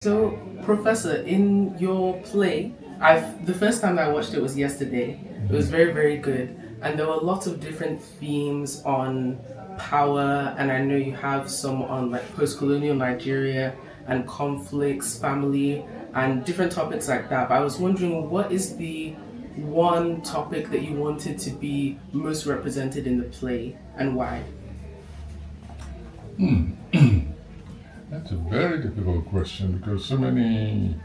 So, Professor, in your play, the first time I watched it was yesterday. It was very, very good, and there were lots of different themes on power, and I know you have some on like post-colonial Nigeria and conflicts, family, and different topics like that. But I was wondering, what is the one topic that you wanted to be most represented in the play, and why? That's a very difficult question because so many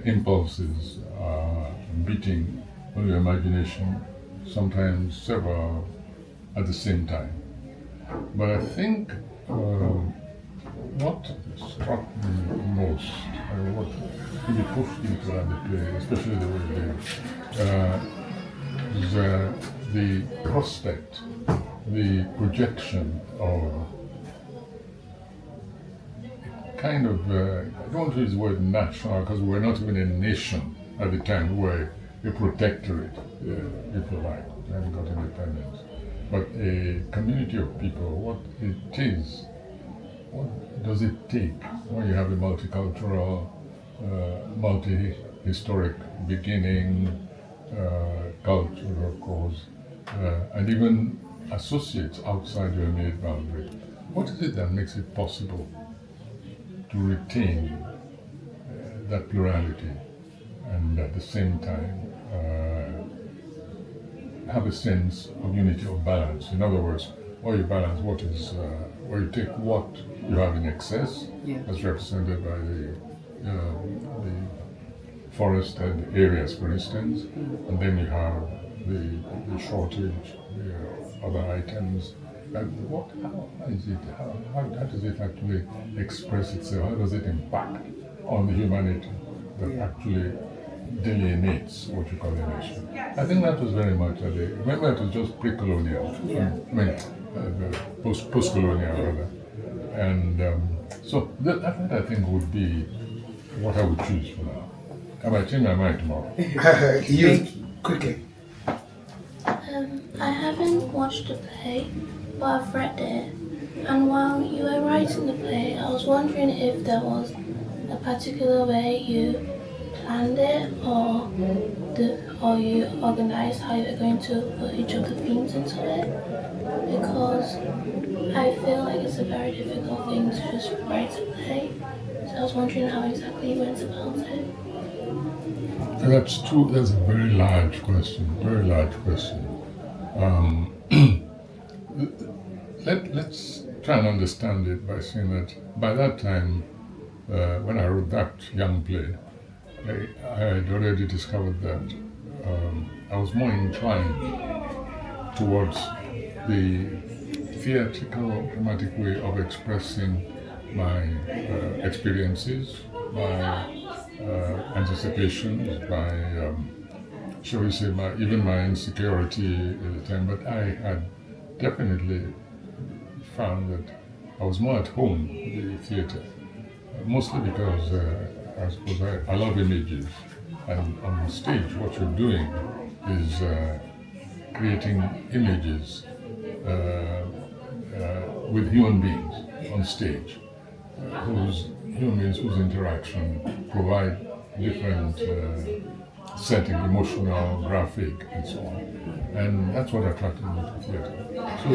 impulses are beating on your imagination, sometimes several at the same time. But I think what struck me most, what really pushed me to write the play, especially the way it did, is the prospect, the projection of kind of, I don't want to use the word national because we were not even a nation at the time, we were a protectorate, if you like, we hadn't got independence. But a community of people, what it is, what does it take when you have a multicultural, multi-historic beginning, culture, of course, and even associates outside your immediate boundary. What is it that makes it possible to retain that plurality and at the same time have a sense of unity of balance? In other words, where you balance what is, where you take what you have in excess, as represented by the forested areas, for instance, and then you have the shortage, other items. How does it actually express itself? How does it impact on the humanity that actually delineates what you call a nation? I think that was very much, remember it was just pre-colonial, post-colonial rather. And so that I think would be what I would choose for now. I might change my mind tomorrow. You, quickly. I haven't watched the play, but I've read it. And while you were writing the play, I was wondering if there was a particular way you planned it, or you organized how you were going to put each of the themes into it. Because I feel like it's a very difficult thing to just write a play. So I was wondering how exactly you went about it. That's true. That's a very large question. Very large question. Let's try and understand it by saying that by that time, when I wrote that young play, I had already discovered that I was more inclined towards the theatrical, dramatic way of expressing my experiences, my anticipations, my shall we say, even my insecurity at the time, but I had definitely found that I was more at home with the theatre, mostly because I suppose I love images, and on stage what you're doing is creating images with human beings on stage, whose interaction provide different setting, emotional, graphic, and so on. And that's what attracted me to theatre. So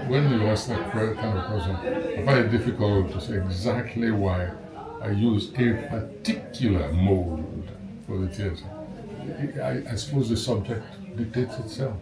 when you ask that kind of question, I find it difficult to say exactly why I use a particular mode for the theatre. I suppose the subject dictates itself.